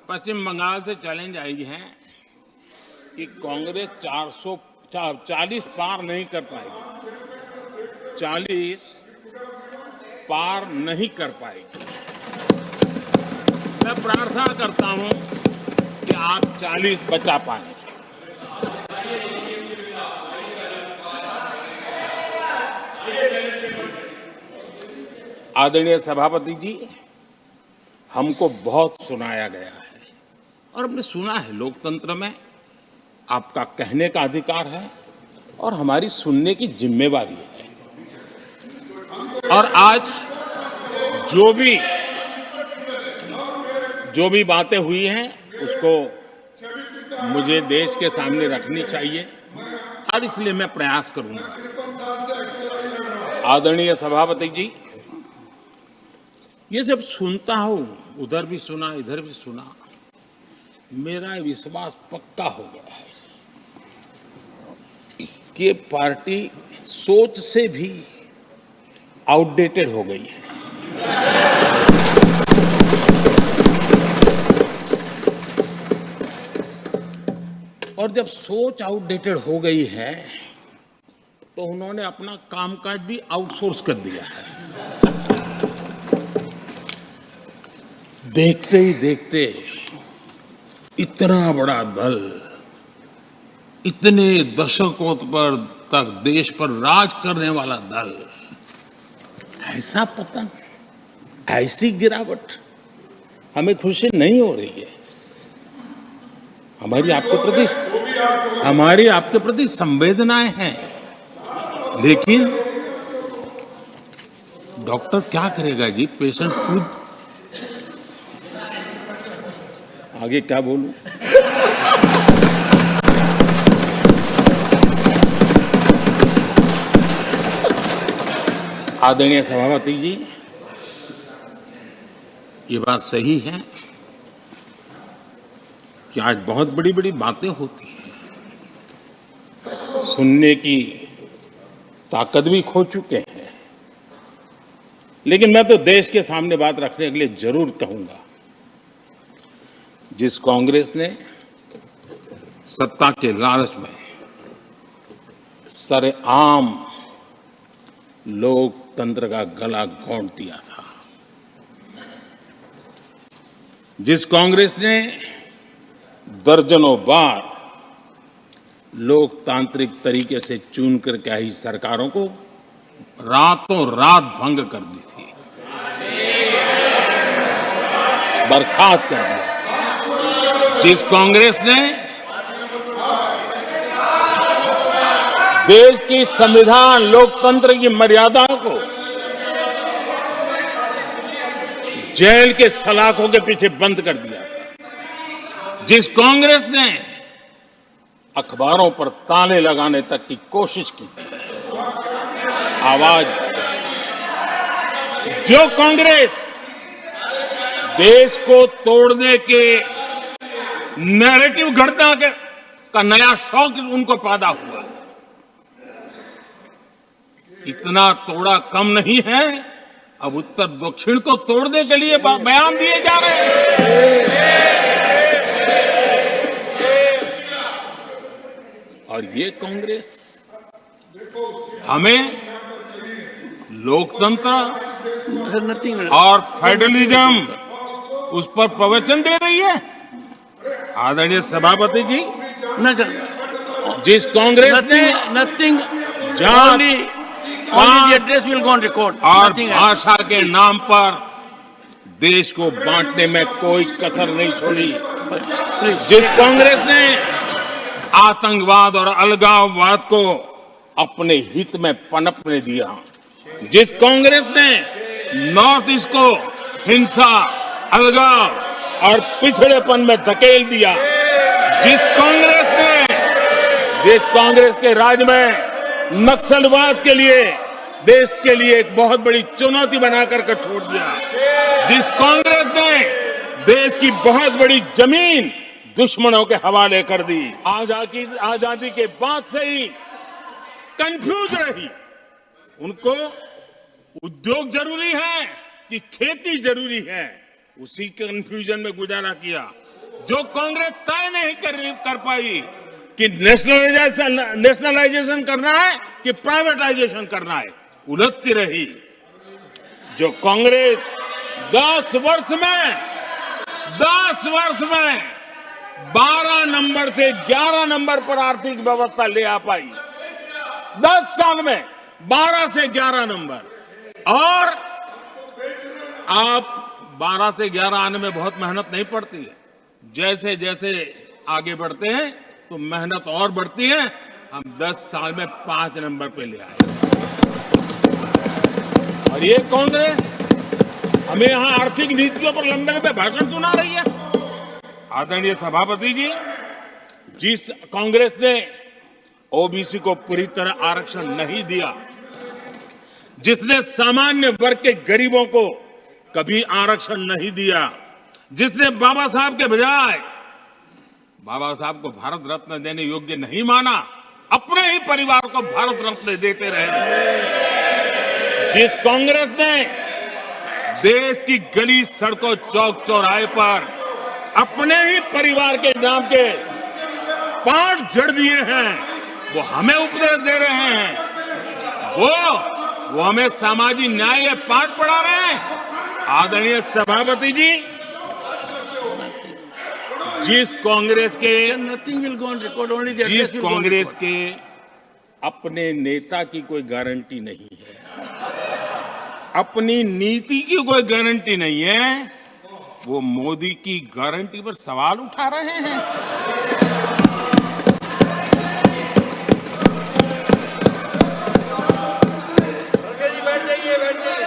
पश्चिम बंगाल से challenge I है कि कांग्रेस 440 पार नहीं कर पाएगी, 40 पार नहीं कर पाएगी। मैं प्रार्थना करता हूं कि आप 40 बचा पाएं। आदरणीय सभापति जी, हमको बहुत सुनाया गया है और हमने सुना है। लोकतंत्र में आपका कहने का अधिकार है और हमारी सुनने की जिम्मेवारी है। और आज जो भी बातें हुई हैं उसको मुझे देश के सामने रखनी चाहिए और इसलिए मैं प्रयास करूंगा। आदरणीय सभापति जी, ये जब सुनता हूं, उधर भी सुना इधर भी सुना, मेरा विश्वास पक्का हो गया है कि ये पार्टी सोच से भी आउटडेटेड हो गई है। और जब सोच आउटडेटेड हो गई है तो उन्होंने अपना कामकाज भी आउटसोर्स कर दिया है। देखते ही देखते इतना बड़ा दल, इतने दशकों पर तक देश पर राज करने वाला दल, ऐसा पतन, ऐसी गिरावट, हमें खुशी नहीं हो रही है। हमारी आपके प्रति संवेदनाएं हैं, लेकिन डॉक्टर क्या करेगा जी? पेशेंट खुद आगे क्या बोलूं? आदरणीय सभापति जी, ये बात सही है कि आज बहुत बड़ी बड़ी बातें होती हैं, सुनने की ताकत भी खो चुके हैं। लेकिन मैं तो देश के सामने बात रखने के लिए जरूर कहूंगा, जिस कांग्रेस ने सत्ता के लालच में सरेआम लोकतंत्र का गला घोंट दिया था, जिस कांग्रेस ने दर्जनों बार लोकतांत्रिक तरीके से चुन करके आई सरकारों को रातों रात भंग कर दी थी, बर्खास्त कर दिया, जिस कांग्रेस ने देश की संविधान लोकतंत्र की मर्यादाओं को जेल के सलाखों के पीछे बंद कर दिया था, जिस कांग्रेस ने अखबारों पर ताले लगाने तक की कोशिश की थी, आवाज, जो कांग्रेस देश को तोड़ने के नैरेटिव घड़ना का नया शौक उनको पैदा हुआ, इतना तोड़ा कम नहीं है, अब उत्तर दक्षिण को तोड़ने के लिए बयान दिए जा रहे हैं। और ये कांग्रेस हमें लोकतंत्र और फेडरलिज्म उस पर प्रवचन दे रही है। आदरणीय सभापति जी, जिस कांग्रेस ने और भाषा के नाम पर देश को बांटने में कोई कसर नहीं छोड़ी, जिस कांग्रेस ने आतंकवाद और अलगाववाद को अपने हित में पनपने दिया, जिस कांग्रेस ने नॉर्थ ईस्ट को हिंसा, अलगाव और पिछड़ेपन में धकेल दिया, जिस कांग्रेस के राज में नक्सलवाद के लिए देश के लिए एक बहुत बड़ी चुनौती बनाकर के छोड़ दिया, जिस कांग्रेस ने देश की बहुत बड़ी जमीन दुश्मनों के हवाले कर दी, आजादी के बाद से ही कंफ्यूज रही, उनको उद्योग जरूरी है कि खेती जरूरी है, उसी कंफ्यूजन में गुजारा किया। जो कांग्रेस तय नहीं कर पाई कि नेशनलाइजेशन करना है कि प्राइवेटाइजेशन करना है, उलझती रही। जो कांग्रेस 10 वर्ष में 12 नंबर से 11 नंबर पर आर्थिक व्यवस्था ले आ पाई, 10 साल में 12 से 11 नंबर। और आप 12 से 11 आने में बहुत मेहनत नहीं पड़ती है। जैसे जैसे आगे बढ़ते हैं तो मेहनत और बढ़ती है। हम 10 साल में 5 नंबर पे ले आए। और ये कांग्रेस हमें यहां आर्थिक नीतियों पर लंबे लंबे भाषण सुना रही है। आदरणीय सभापति जी, जिस कांग्रेस ने ओबीसी को पूरी तरह आरक्षण नहीं दिया, जिसने सामान्य वर्ग के गरीबों को कभी आरक्षण नहीं दिया, जिसने बाबा साहब के बजाय बाबा साहब को भारत रत्न देने योग्य नहीं माना, अपने ही परिवार को भारत रत्न देते रहे, जिस कांग्रेस ने देश की गली सड़कों चौक चौराहे पर अपने ही परिवार के नाम के पाठ जड़ दिए हैं, वो हमें उपदेश दे रहे हैं। वो हमें सामाजिक न्याय के पाठ पढ़ा रहे हैं। आदरणीय सभापति जी, जिस कांग्रेस के अपने नेता की कोई गारंटी नहीं है, अपनी नीति की कोई गारंटी नहीं है, वो मोदी की गारंटी पर सवाल उठा रहे हैं।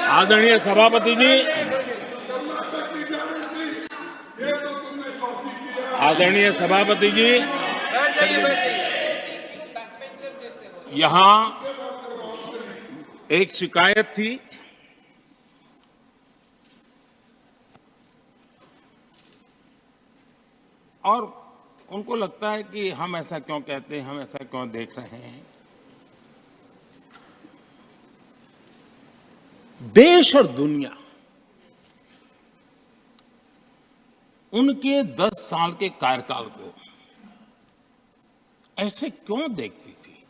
आदरणीय सभापति जी, आदरणीय सभापति जी, यहां एक शिकायत थी। और उनको लगता है कि हम ऐसा क्यों कहते हैं, हम ऐसा क्यों देख रहे हैं। देश और दुनिया उनके 10 साल के कार्यकाल को ऐसे क्यों देखती थी?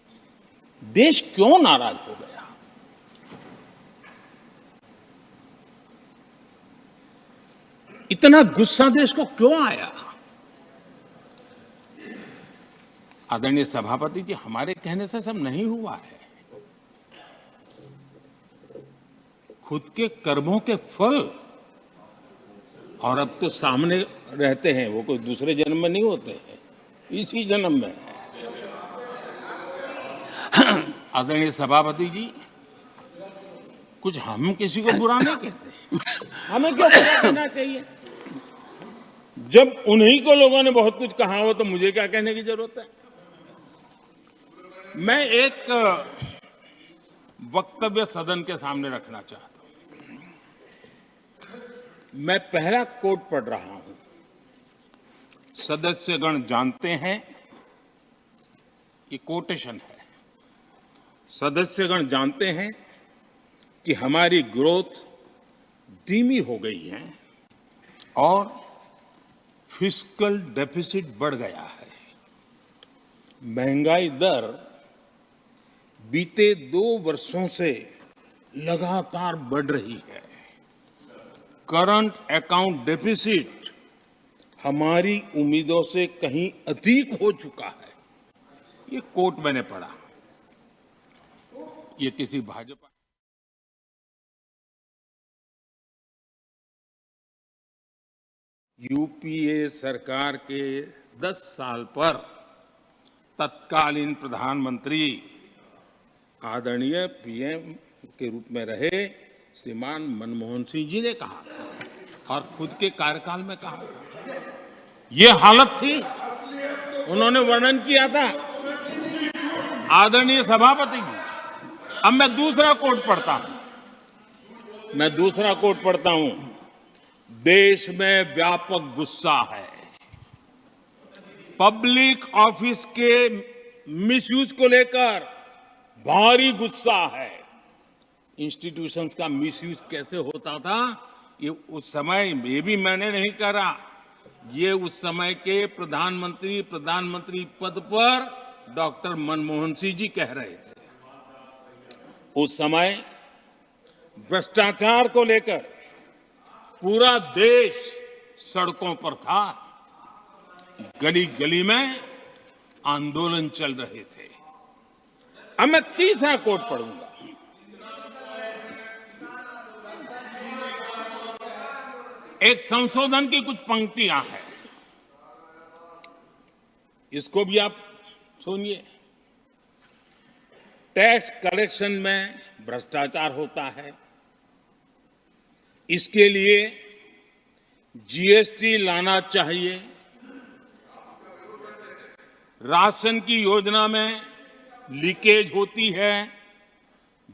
देश क्यों नाराज हो गया? इतना गुस्सा देश को क्यों आया? आदरणीय सभापति जी, हमारे कहने से सब नहीं हुआ है। खुद के कर्मों के फल और अब तो सामने रहते हैं, वो कोई दूसरे जन्म में नहीं होते हैं, इसी जन्म में। आदरणीय सभापति जी, कुछ हम किसी को बुरा नहीं कहते, हमें क्यों बुरा कहना चाहिए? जब उन्हीं को लोगों ने बहुत कुछ कहा हो तो मुझे क्या कहने की जरूरत है? मैं एक वक्तव्य सदन के सामने रखना चाहता हूं। मैं पहला कोट पढ़ रहा हूं। सदस्यगण जानते हैं, ये कोटेशन है। सदस्यगण जानते हैं कि हमारी ग्रोथ धीमी हो गई है और फिस्कल डेफिसिट बढ़ गया है। महंगाई दर बीते 2 वर्षों से लगातार बढ़ रही है। करंट अकाउंट डेफिसिट हमारी उम्मीदों से कहीं अधिक हो चुका है। ये कोट मैंने पढ़ा। ये किसी भाजपा यूपीए सरकार के 10 साल पर तत्कालीन प्रधानमंत्री आदरणीय पीएम के रूप में रहे श्रीमान मनमोहन सिंह जी ने कहा और खुद के कार्यकाल में कहा। ये हालत थी, उन्होंने वर्णन किया था। आदरणीय सभापति जी, अब मैं दूसरा कोट पढ़ता हूं। देश में व्यापक गुस्सा है, पब्लिक ऑफिस के मिसयूज को लेकर भारी गुस्सा है। इंस्टीट्यूशंस का मिसयूज कैसे होता था ये उस समय ये भी मैंने नहीं करा, ये उस समय के प्रधानमंत्री पद पर डॉक्टर मनमोहन सिंह जी कह रहे थे। उस समय भ्रष्टाचार को लेकर पूरा देश सड़कों पर था, गली गली में आंदोलन चल रहे थे। अब मैं तीसरा कोट पढ़ूंगा। एक संशोधन की कुछ पंक्तियां हैं, इसको भी आप सुनिए। टैक्स कलेक्शन में भ्रष्टाचार होता है, इसके लिए जीएसटी लाना चाहिए। राशन की योजना में लीकेज होती है,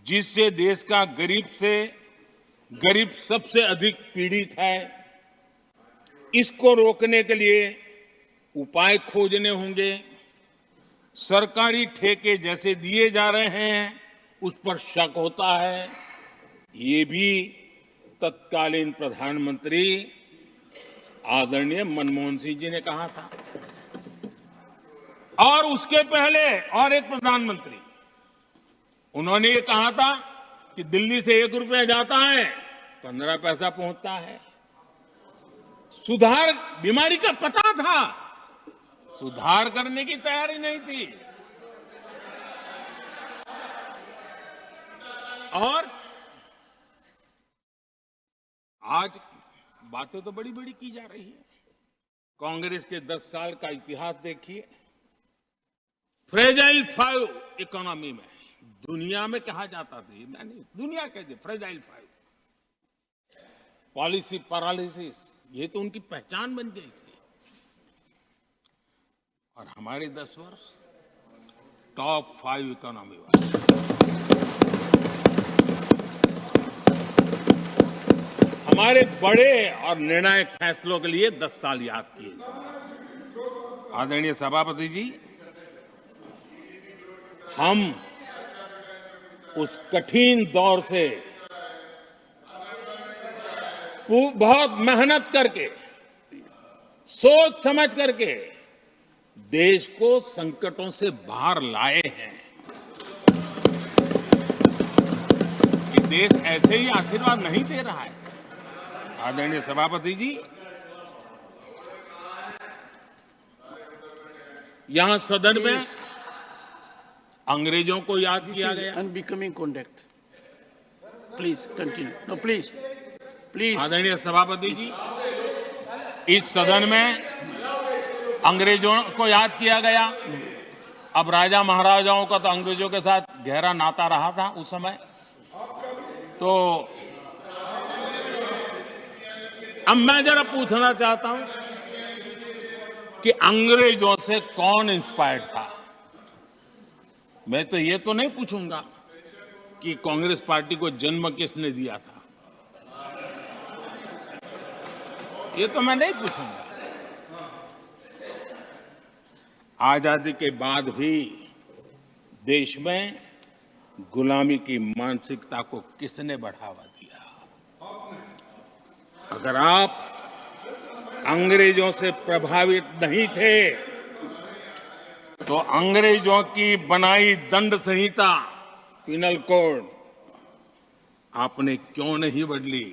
जिससे देश का गरीब सबसे अधिक पीड़ित है। इसको रोकने के लिए उपाय खोजने होंगे। सरकारी ठेके जैसे दिए जा रहे हैं, उस पर शक होता है। ये भी तत्कालीन प्रधानमंत्री आदरणीय मनमोहन सिंह जी ने कहा था। और उसके पहले और एक प्रधानमंत्री, उन्होंने ये कहा था कि दिल्ली से 1 रुपया जाता है, 15 पैसा पहुंचता है। सुधार, बीमारी का पता था, सुधार करने की तैयारी नहीं थी। और आज बातें तो बड़ी बड़ी की जा रही है। कांग्रेस के 10 साल का इतिहास देखिए। फ्रेजाइल 5 इकोनॉमी में दुनिया में कहा जाता था, मैं नहीं, दुनिया कहती फ्रेजाइल 5, पॉलिसी पैरालिसिस, ये तो उनकी पहचान बन गई थी। और हमारे 10 वर्ष टॉप 5 इकोनॉमी वाले। हमारे बड़े और निर्णायक फैसलों के लिए 10 साल याद किए जाए। आदरणीय सभापति जी, हम उस कठिन दौर से बहुत मेहनत करके, सोच समझ करके देश को संकटों से बाहर लाए हैं। ये देश ऐसे ही आशीर्वाद नहीं दे रहा है। आदरणीय सभापति जी, यहां सदन में अंग्रेजों को याद किया गया। Unbecoming conduct, please continue. No please please. आदरणीय सभापति जी, इस सदन में अंग्रेजों को याद किया गया। अब राजा महाराजाओं का तो अंग्रेजों के साथ गहरा नाता रहा था उस समय, तो अब मैं जरा पूछना चाहता हूं कि अंग्रेजों से कौन इंस्पायर्ड था। मैं तो ये तो नहीं पूछूंगा कि कांग्रेस पार्टी को जन्म किसने दिया था, ये तो मैं नहीं पूछूंगा। आजादी के बाद भी देश में गुलामी की मानसिकता को किसने बढ़ावा दिया? अगर आप अंग्रेजों से प्रभावित नहीं थे तो अंग्रेजों की बनाई दंड संहिता, पिनल कोड, आपने क्यों नहीं बदली?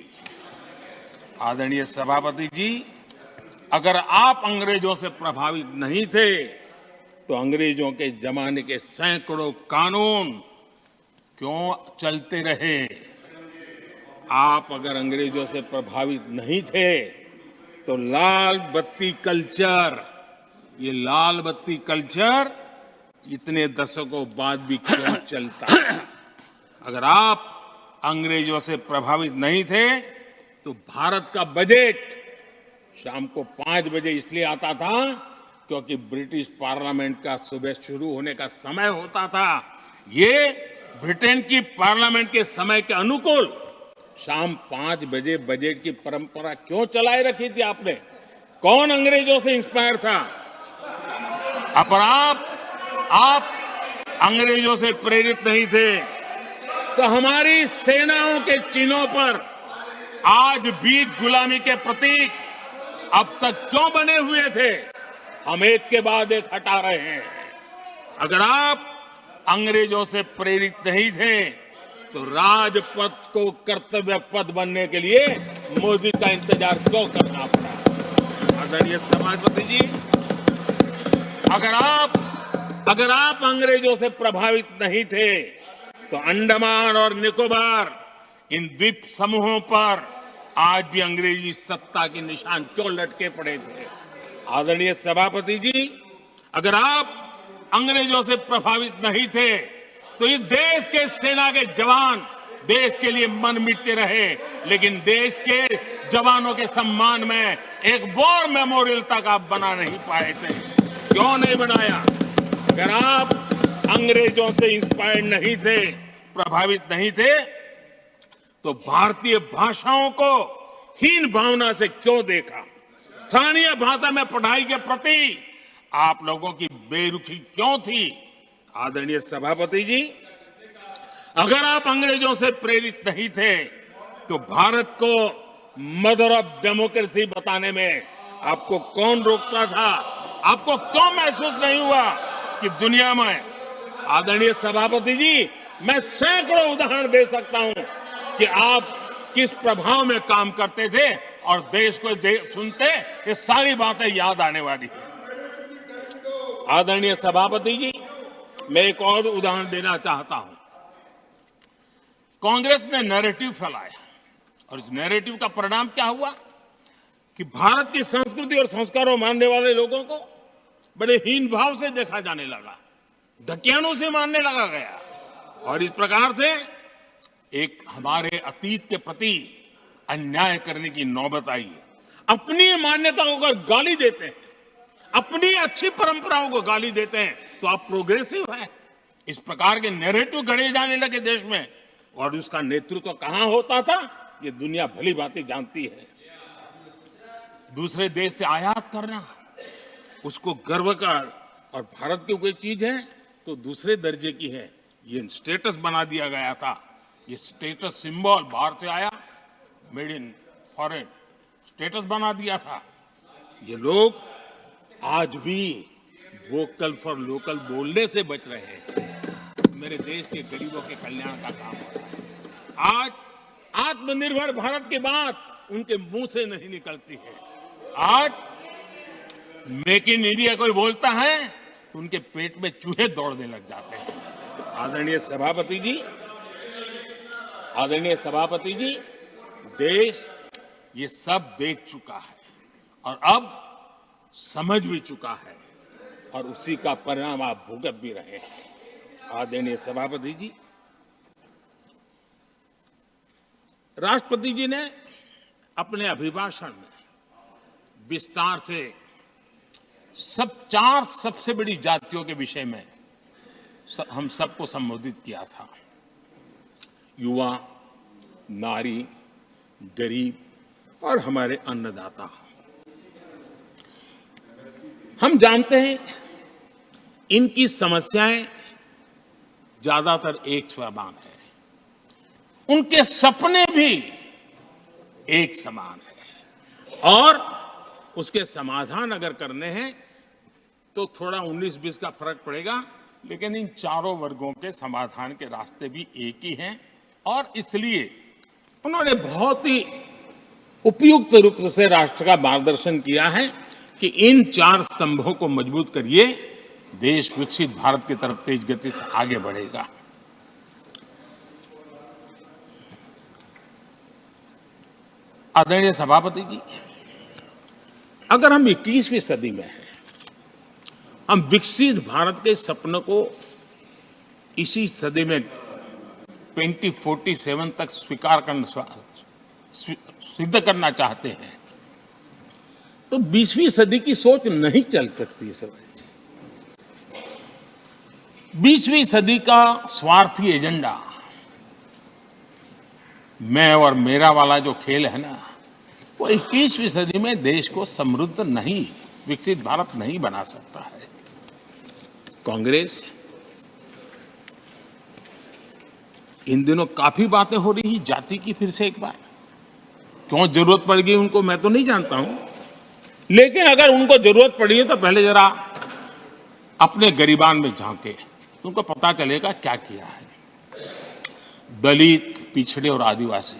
आदरणीय सभापति जी, अगर आप अंग्रेजों से प्रभावित नहीं थे तो अंग्रेजों के जमाने के सैकड़ों कानून क्यों चलते रहे? आप अगर अंग्रेजों से प्रभावित नहीं थे तो लाल बत्ती कल्चर, ये लाल बत्ती कल्चर इतने दशकों बाद भी क्यों चलता है? अगर आप अंग्रेजों से प्रभावित नहीं थे तो भारत का बजट शाम को 5 बजे इसलिए आता था क्योंकि ब्रिटिश पार्लियामेंट का सुबह शुरू होने का समय होता था। ये ब्रिटेन की पार्लियामेंट के समय के अनुकूल शाम 5 बजे बजट की परंपरा क्यों चलाए रखी थी आपने? कौन अंग्रेजों से इंस्पायर था? पर आप अंग्रेजों से प्रेरित नहीं थे तो हमारी सेनाओं के चिन्हों पर आज भी गुलामी के प्रतीक अब तक क्यों बने हुए थे, हम एक के बाद एक हटा रहे हैं। अगर आप अंग्रेजों से प्रेरित नहीं थे तो राजपथ को कर्तव्य पथ बनने के लिए मोदी का इंतजार क्यों करना पड़ा। आदरणीय सभापति जी, अगर आप अंग्रेजों से प्रभावित नहीं थे तो अंडमान और निकोबार इन द्वीप समूहों पर आज भी अंग्रेजी सत्ता के निशान क्यों लटके पड़े थे। आदरणीय सभापति जी, अगर आप अंग्रेजों से प्रभावित नहीं थे तो इस देश के सेना के जवान देश के लिए मन मिटते रहे, लेकिन देश के जवानों के सम्मान में एक वॉर मेमोरियल तक आप बना नहीं पाए थे। क्यों नहीं बनाया? अगर आप अंग्रेजों से इंस्पायर्ड नहीं थे, प्रभावित नहीं थे, तो भारतीय भाषाओं को हीन भावना से क्यों देखा? स्थानीय भाषा में पढ़ाई के प्रति आप लोगों की बेरुखी क्यों थी? आदरणीय सभापति जी, अगर आप अंग्रेजों से प्रेरित नहीं थे तो भारत को मदर ऑफ डेमोक्रेसी बताने में आपको कौन रोकता था? आपको क्यों महसूस नहीं हुआ कि दुनिया में, आदरणीय सभापति जी, मैं सैकड़ों उदाहरण दे सकता हूं कि आप किस प्रभाव में काम करते थे और देश को सुनते ये सारी बातें याद आने वाली है। आदरणीय सभापति जी, मैं एक और उदाहरण देना चाहता हूं। कांग्रेस ने नैरेटिव फैलाया और इस नैरेटिव का परिणाम क्या हुआ कि भारत की संस्कृति और संस्कारों मानने वाले लोगों को बड़े हीन भाव से देखा जाने लगा, ढकियानों से मानने लगा गया, और इस प्रकार से एक हमारे अतीत के प्रति अन्याय करने की नौबत आई। अपनी मान्यताओं को गाली देते हैं, अपनी अच्छी परंपराओं को गाली देते हैं, तो आप प्रोग्रेसिव हैं। इस प्रकार के नैरेटिव गढ़े जाने लगे देश में, और उसका नेतृत्व कहां होता था ये दुनिया भली भांति जानती है। दूसरे देश से आयात करना, उसको गर्व का, और भारत की कोई चीज है तो दूसरे दर्जे की है, ये स्टेटस बना दिया गया था। ये स्टेटस सिंबल बाहर से आया, मेड इन फॉरेन स्टेटस बना दिया था। ये लोग आज भी वोकल फॉर लोकल बोलने से बच रहे हैं। मेरे देश के गरीबों के कल्याण का काम हो रहा है। आज आत्मनिर्भर भारत की बात उनके मुंह से नहीं निकलती है। आज मेक इन इंडिया कोई बोलता है तो उनके पेट में चूहे दौड़ने लग जाते हैं। आदरणीय सभापति जी, देश ये सब देख चुका है और अब समझ भी चुका है, और उसी का परिणाम आप भुगत भी रहे हैं। आदरणीय सभापति जी, राष्ट्रपति जी ने अपने अभिभाषण में विस्तार से चार सबसे बड़ी जातियों के विषय में हम सबको संबोधित किया था। युवा, नारी, गरीब और हमारे अन्नदाता। हम जानते हैं इनकी समस्याएं ज्यादातर एक समान है, उनके सपने भी एक समान है, और उसके समाधान अगर करने हैं तो थोड़ा 19-20 का फर्क पड़ेगा, लेकिन इन चारों वर्गों के समाधान के रास्ते भी एक ही हैं। और इसलिए उन्होंने बहुत ही उपयुक्त रूप से राष्ट्र का मार्गदर्शन किया है कि इन चार स्तंभों को मजबूत करिए, देश विकसित भारत की तरफ तेज गति से आगे बढ़ेगा। आदरणीय सभापति जी, अगर हम 21वीं सदी में हैं, हम विकसित भारत के सपनों को इसी सदी में 2047 तक सिद्ध करना चाहते हैं, तो 20वीं सदी की सोच नहीं चल सकती। सर, 20वीं सदी का स्वार्थी एजेंडा, मैं और मेरा वाला जो खेल है ना, वो 21वीं सदी में देश को समृद्ध नहीं, विकसित भारत नहीं बना सकता है। कांग्रेस इन दिनों काफी बातें हो रही जाति की, फिर से एक बार क्यों जरूरत पड़ गई उनको मैं तो नहीं जानता हूं, लेकिन अगर उनको जरूरत पड़ी है तो पहले जरा अपने गरिबान में झांके, तो उनको पता चलेगा क्या किया है। दलित, पिछड़े और आदिवासी